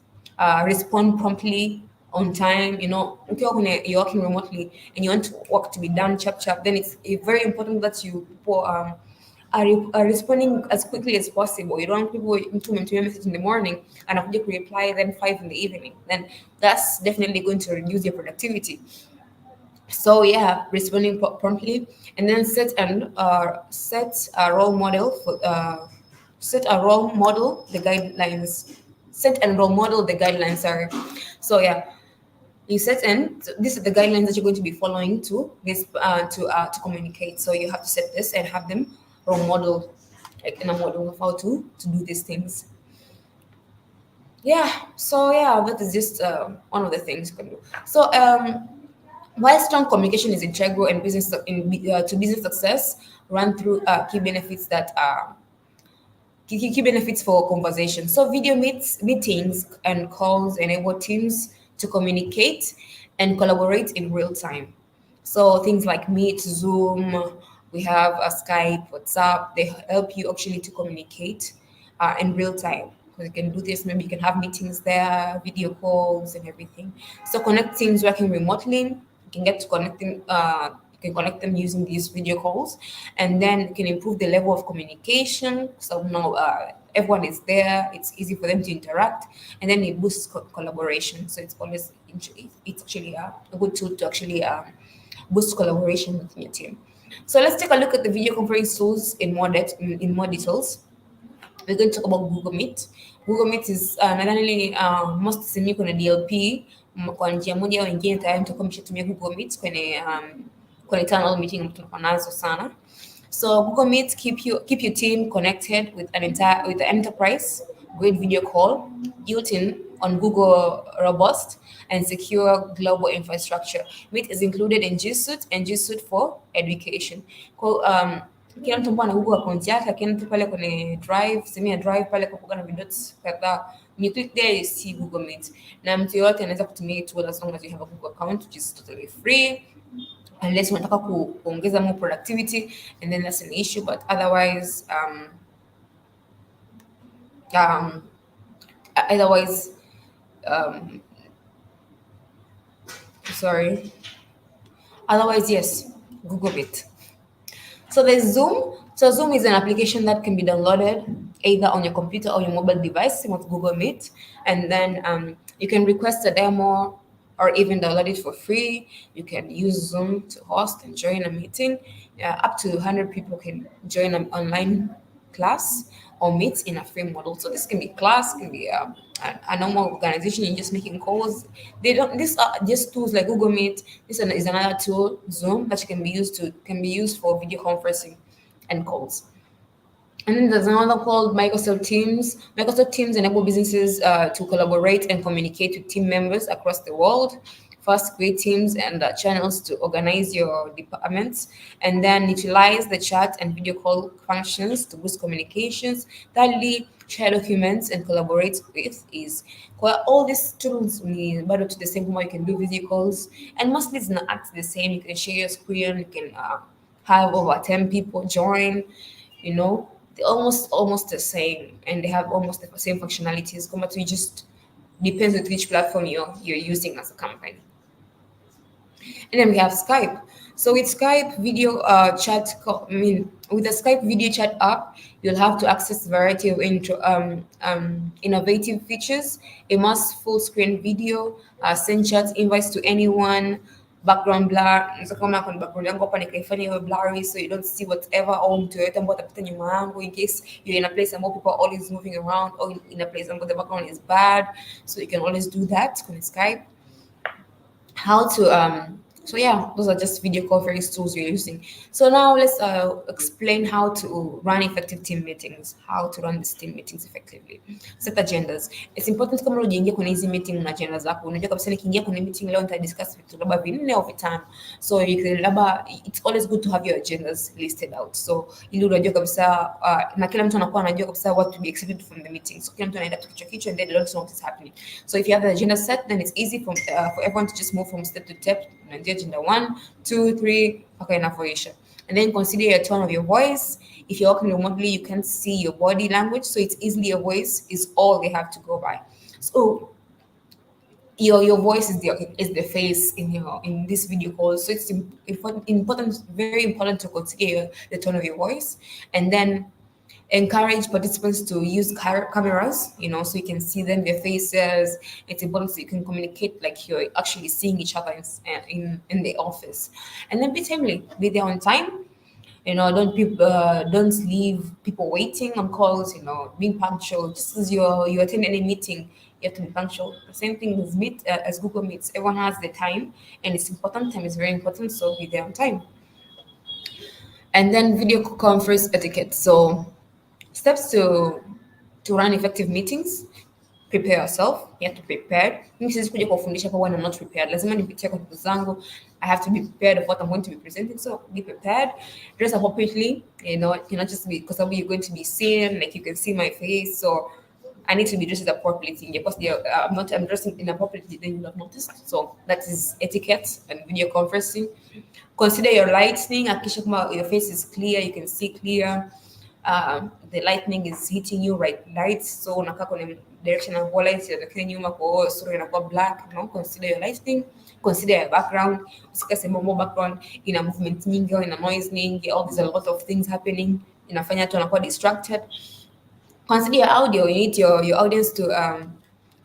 Respond promptly on time. If you're working remotely and you want work to be done chap, then it's very important that you are responding as quickly as possible. You don't want people to a message in the morning and after you reply then 5 in the evening. Then that's definitely going to reduce your productivity. So yeah, responding promptly, and then set a role model for set a role model the guidelines. Set and role model the guidelines. Sorry. So yeah, you set and these are the guidelines that you're going to be following to this to communicate. So you have to set this and have them role model, like in a model of how to do these things. Yeah. So yeah, that is just one of the things you can do. So While strong communication is integral in to business success, run through key benefits for conversation. So meetings and calls enable teams to communicate and collaborate in real time. So things like Meet, Zoom, we have a Skype, WhatsApp. They help you actually to communicate in real time. Because you can do this, maybe you can have meetings there, video calls, and everything. So connect teams working remotely. You can get to connecting. You can connect them using these video calls, and then you can improve the level of communication. So now everyone is there. It's easy for them to interact, and then it boosts collaboration. So it's actually a good tool to actually boost collaboration within your team. So let's take a look at the video conference tools in more details. We're going to talk about Google Meet. Google Meet is nadhani most simi kuna DLP kwa njia moja au nyingine tayari mtakuwa mshatumia Google Meet kwenye tunnel meeting ambazo tunakuwa nazo sana. So Google Meet keep your team connected with the enterprise grade video call built in on Google robust and secure global infrastructure. Meet is included in G Suite and G Suite for education. Kila mtu ambao ana Google account yake akienda tu pale kwenye drive, sehemu ya drive pale kwa na vidots kadhaa. When you click there you see Google Meet. Na mtu yoyote anaweza kutumia hii tool as long as you have a Google account, which is totally free. Unless unataka kuongeza more productivity, and then that's an issue, but otherwise um otherwise um sorry otherwise yes, Google Meet. So there's Zoom. So Zoom is an application that can be downloaded either on your computer or your mobile device, same with Google Meet. And then you can request a demo or even download it for free. You can use Zoom to host and join a meeting. Up to 100 people can join an online class or meet in a free model. So this can be class, can be a normal organization. You're just making calls. They don't. These are just tools like Google Meet. Is another tool, Zoom, that can be used for video conferencing and calls. And then there's another called Microsoft Teams. Microsoft Teams enable businesses to collaborate and communicate with team members across the world. First, create teams and channels to organize your departments, and then utilize the chat and video call functions to boost communications. Thirdly, share documents and collaborate with ease. All these tools need but to the same way you can do video calls, and mostly it's not act the same. You can share your screen, you can have over 10 people join, they're almost the same, and they have almost the same functionalities. But it just depends with which platform you're using as a company. And then we have Skype. So with Skype video with the Skype video chat app, you'll have to access a variety of innovative features: immerse full screen video, send chat invites to anyone, background blur. So kama kuna background yangu hapa nikaifanya iwe blurry so you don't see whatever, au mtu yoyote ambao atapita nyuma yangu, in case you're in a place where people are always moving around, or in a place where the background is bad. So you can always do that on Skype. How to so yeah, those are just video conference tools you're using. So now let's explain how to run effective team meetings, how to run these team meetings effectively. Set agendas. It's important kama unaingia kwenye hizi meeting na agenda zako, unajua kabisa nikiingia kwenye meeting leo nitadiscuss vitu labda vinne au vitano. So you can labda, it's always good to have your agendas listed out, so ili unajua kabisa na kila mtu anakuwa anajua kabisa what to be expected from the meeting. So kila mtu anaenda tu kichwa and they don't know what is happening. So if you have the agenda set, then it's easy for everyone to just move from step to step. Agenda 1, 2, 3, okay, enough for Asia. And then consider your tone of your voice. If you're working remotely, you can't see your body language, so it's easily your voice is all they have to go by. So your voice is the face in this video call. So it's important, very important to consider the tone of your voice, and then encourage participants to use cameras, so you can see them, their faces. It's important so you can communicate like you're actually seeing each other in the office. And then be timely, be there on time. Don't leave people waiting on calls. Being punctual. Just as you attend any meeting, you have to be punctual. The same thing as Google Meets. Everyone has the time, and it's important. Time is very important, so be there on time. And then video conference etiquette. So steps to run effective meetings. prepare yourself. You have to prepare. Mimi siwezi kuja kuwafundisha kwa when I'm not prepared. Lazima nipitie kwa ndugu zangu. I have to be prepared of what I'm going to be presenting. So be prepared. Dress appropriately. You know, it cannot just be because you're going to be seen, like you can see my face. So I need to be dressed appropriately. Because I'm dressing inappropriately, then you'll have noticed. So that is etiquette and video conferencing. Consider your lighting. Hakikisha kama your face is clear, you can see clear. The lightning is hitting you right, so unakaa kwenye direction of light inatokea nyuma, kwa hiyo sura inakuwa black. You know, consider your lighting, consider your background. Usika sema more background ina movement nyingi au ina noise nyingi, all these a lot of things happening, inafanya watu wanakuwa distracted. Consider your audio. You need your audience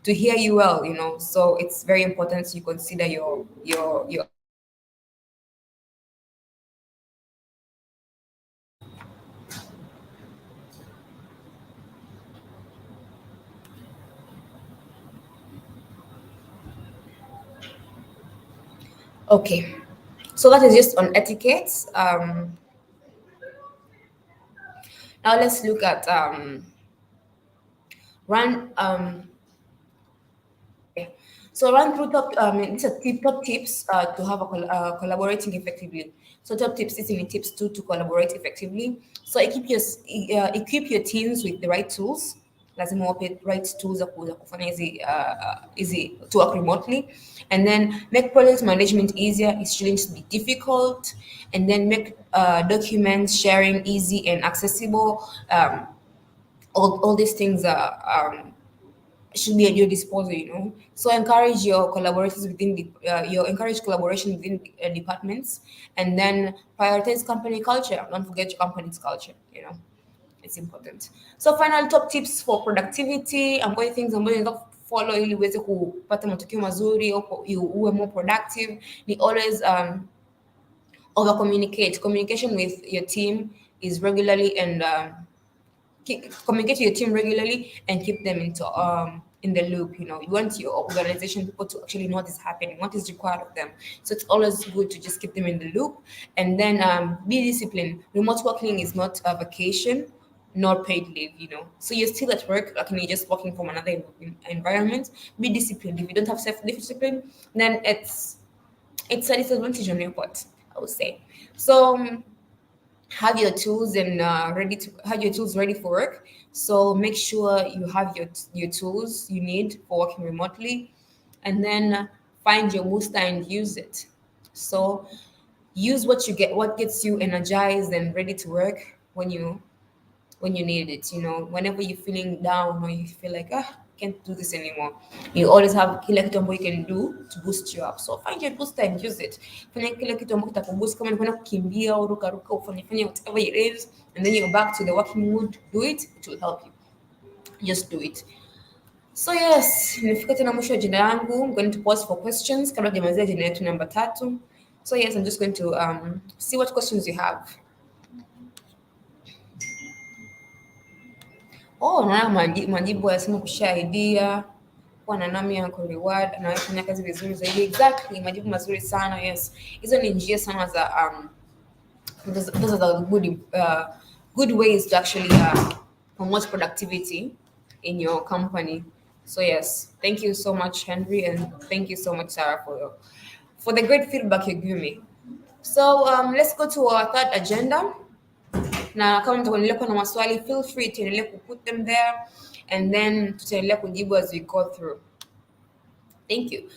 to hear you well, you know, so it's very important you consider your okay. So that is just on etiquette. Now let's look at run yeah. So run through these are top tips to have collaborating effectively. So top tips, these are tips to collaborate effectively. So equip your teams with the right tools. Lazima wape right tools za kufanya easy to work remotely, and then make project management easier. It shouldn't be difficult, and then make documents sharing easy and accessible. All these things are should be at your disposal, you know. So encourage your collaborators within encourage collaboration within departments, and then prioritize company culture. Don't forget your company's culture, you know. It's important. So final top tips for productivity ambayo things ambayo unaweza follow ili uweze kupata matokeo mazuri au uwe more productive ni always over communicate. Communication with your team is regularly and communicate to your team regularly and keep them in the loop. You know, you want your organization people to actually know what is happening, what is required of them. So it's always good to just keep them in the loop, and then be disciplined. Remote working is not a vacation nor paid leave, you know. So you're still at work, like you're just working from another environment. Be disciplined. If you don't have self-discipline, then it's a disadvantage on your part, I would say. So have your tools and have your tools ready for work. So make sure you have your tools you need for working remotely, and then find your booster and use it. So use what gets you energized and ready to work when you need it. You know, whenever you're feeling down or you feel like, can't do this anymore, you always have kila kitu ambayo you can do to boost you up. So find your booster and use it. Fanya kila kitu ambayo kitakuboost, kama ni kwenda kukimbia au ruka ufanye whatever it is, and then you're back to the working mood. Do it. It will help you. Just do it. So yes, nimefika tena mwisho wa ajenda yangu. I'm going to pause for questions kabla hajamalizia ajenda yetu namba 3. So yes, I'm just going to see what questions you have. Oh, naona majibu yanasema kushare idea, kuwa na nami ya reward, anaweza kufanya kazi vizuri zaidi. Exactly, majibu mazuri sana. Yes, hizo ni njia sana za those are the good ways to actually promote productivity in your company. So yes, thank you so much, Henry, and thank you so much, Sarah, for the great feedback you give me. So let's go to our third agenda. Na kama mtaendelea kuwa na maswali, feel free to endelea put them there, and then tutaendelea kujibu as we go through. Thank you.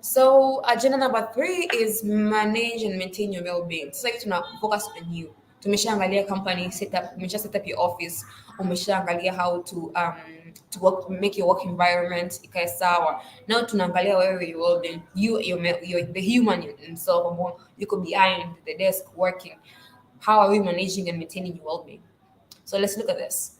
So agenda number 3 is manage and maintain your well-being. Sasa hivi tuna focus on you. Tumeshaangalia company setup, set up your office, umeshaangalia how to work, make your work environment ikae sawa. Now tunaangalia wewe your well-being, you're the human himself ambao yuko behind the desk working. How are we managing and maintaining your well-being? So let's look at this.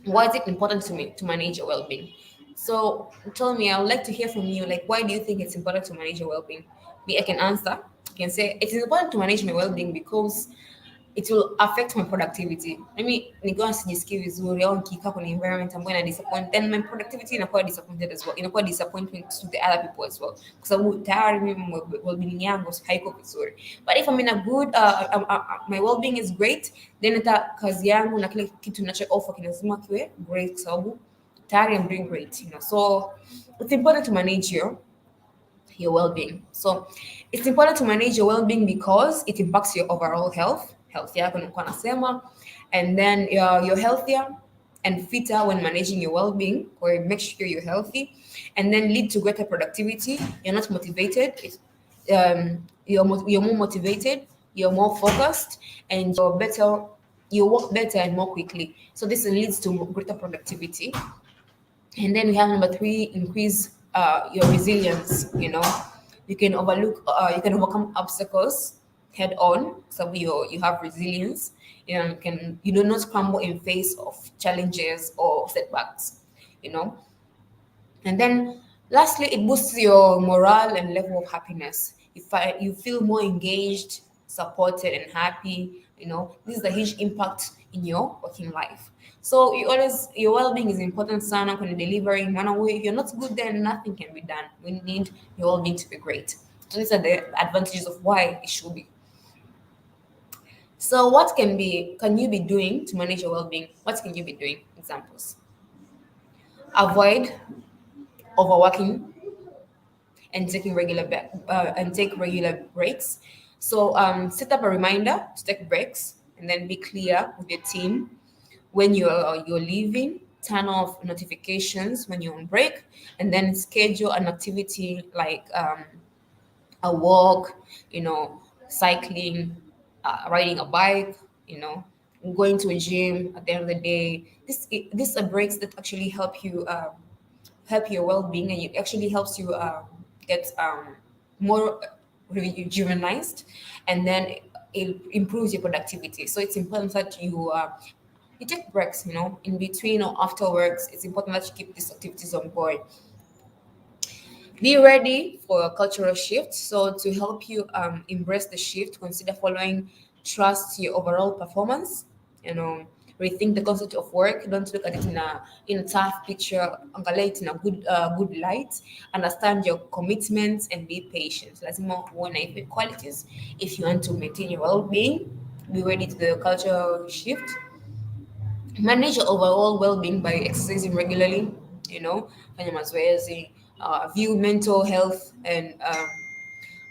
Why is it important to me to manage your well-being? So tell me, I would like to hear from you. Like, why do you think it's important to manage your well-being? Me, I can answer. I can say it is important to manage my well-being because it will affect my productivity. Nikiwa sijisikii vizuri au nikikaa kwenye environment ambayo ina disappoint, then my productivity inakuwa disappointed as well. Inakuwa disappointment to the other people as well. Kwa sababu tayari mimi well-being yangu haiko vizuri. But if I'm in a good, my well-being is great, then hata kazi yangu na kile kitu ninacho offer kinazima kiwe great, kwa sababu Tari, I'm doing great. So it's important to manage your well-being. So it's important to manage your well-being because it impacts your overall health yako nilikuwa nasema, and then you're healthier and fitter when managing your well-being, or make sure you're healthy, and then lead to greater productivity. You're not motivated. You're more motivated. You're more focused, and you're better. You work better and more quickly. So this leads to greater productivity. And then we have number three, increase your resilience. You can overcome obstacles head on. So you have resilience. You do not crumble in face of challenges or setbacks. You know, and then lastly, it boosts your morale and level of happiness. You feel more engaged, supported, and happy. This is a huge impact in your working life. So your well-being is important sana when you're delivering. If you're not good, then nothing can be done. We need your well-being to be great. So these are the advantages of why it should be. So what can you be doing to manage your well-being? What can you be doing? Examples. Avoid overworking and take regular breaks. So set up a reminder to take breaks, and then be clear with your team when you're leaving. Turn off notifications when you're on break, and then schedule an activity like a walk, cycling, riding a bike, going to a gym at the end of the day. These are breaks that actually help your well-being, and it actually helps you get more rejuvenized, and then it improves your productivity. So it's important that you take breaks, in between or after works. It's important that you keep these activities on board. Be ready for a cultural shift. So to help you embrace the shift, consider following: trust your overall performance. Rethink the concept of work. Don't look at it in a tough picture. Angalia it in a good light. Understand your commitments and be patient. Lazima uone hivi qualities if you want to maintain your well-being. Be ready to the cultural shift. Manage your overall well-being by exercising regularly, fanya mazoezi. View mental health and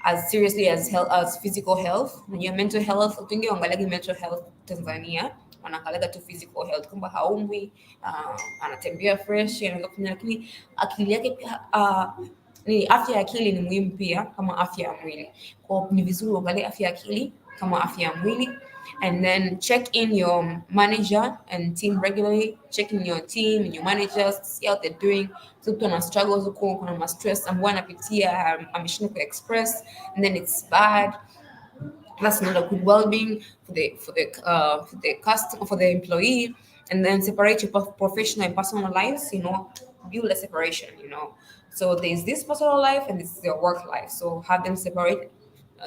as seriously as physical health. When your mental health, ukingi wangalagi mental health Tanzania, wanaangalaga tu physical health kwamba haumwi, anatembea fresh, anaweza kufanya, lakini akili yake pia, afya ya akili ni muhimu pia kama afya ya mwili. Kwa ni vizuri uangalie afya ya akili kama afya ya mwili. And then check in your manager and team regularly. Check in your team and your managers, see how they're doing. So kuna struggles huko, kuna stress ambayo anapitia, ameshindwa express, and then it's bad. That's not a good well-being for the customer, for the employee. And then separate your professional and personal lives. Build a separation. So there's this personal life and this is your work life. So have them separate,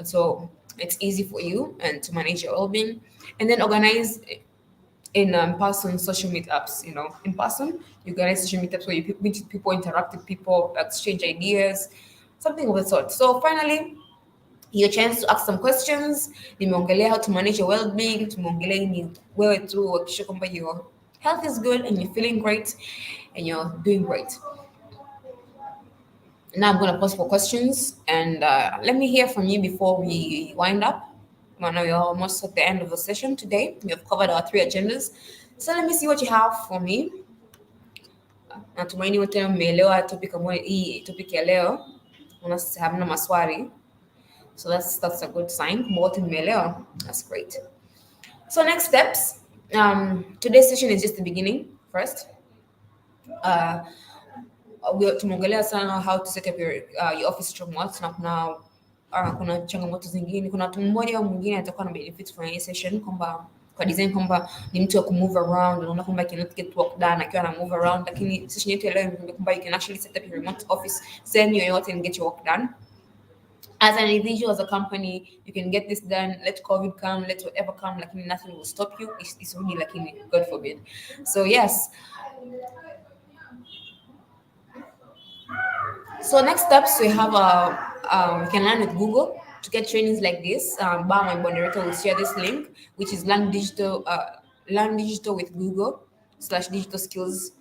so it's easy for you and to manage your well-being. And then organize in person social meetups. In person, you organize social meetups where you meet people, interact with people, exchange ideas, something of the sort. So finally, your chance to ask some questions. Nimeongelea how to manage your well-being. Tumeongelea ni wewe tu uhakikishe kwamba your health is good and you're feeling great and you're doing great. Now I'm going to pause for questions, and let me hear from you before we wind up. Now we're almost at the end of the session today. We have covered our 3 agendas. So let me see what you have for me. Natumaini wote mmeelewa topic ya leo. Hamna maswali. So that's a good sign. Wote mmeelewa. That's great. So next steps. Today's session is just the beginning. First, tumeongelea sana how to set up your office frameworks, na kuna changamoto zingine. Kuna mtu mmoja au mwingine atakuwa na benefits from hii session, kwamba kwa design kwamba ni mtu wa kumove around, unaona kwamba you cannot get work done akiwa na move around, lakini session yetu leo ni kwamba you can actually set up your remote office sehemu yoyote and get your work done. As an individual, as a company, you can get this done. Let COVID come, let whatever come, lakini nothing will stop you. It's really lakini, God forbid. So yes. So next steps, we have we can learn with Google to get trainings like this. My moderator will share this link, which is Learn Digital with Google. slash digital skills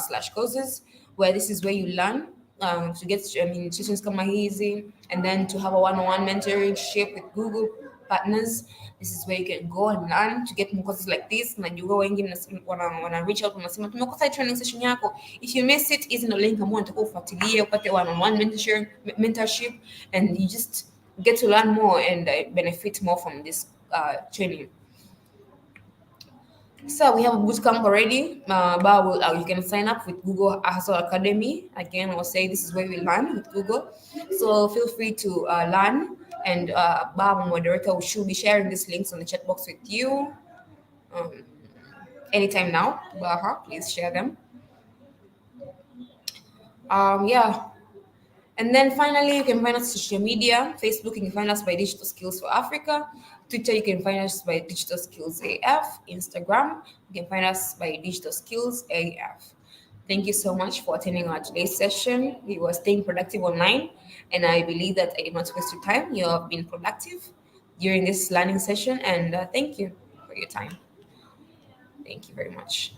slash courses, where this is where you learn to get, I mean, sessions kama hizi, and then to have a one-on-one mentorship with Google partners. This is where you can go and learn to get more courses like this. Najua wengi wana reach out, wanasema tumekosa training session yako. If you miss it, hizi ndo link ambao unataka ufuatilie upate one-on-one mentorship, and you just get to learn more and benefit more from this training. So we have a bootcamp already. But you can sign up with Google Hustle Academy. Again, I'll say this is where we learn with Google. So feel free to learn. And Bob, moderator, should be sharing these links on the chat box with you anytime now. Please share them. Yeah. And then finally, you can find us on social media. Facebook, you can find us by Digital Skills for Africa. Twitter, you can find us by Digital Skills AF. Instagram, you can find us by Digital Skills AF. Thank you so much for attending our today's session. We were staying productive online, and I believe that I did not waste your time. You have been productive during this learning session, and thank you for your time. Thank you very much.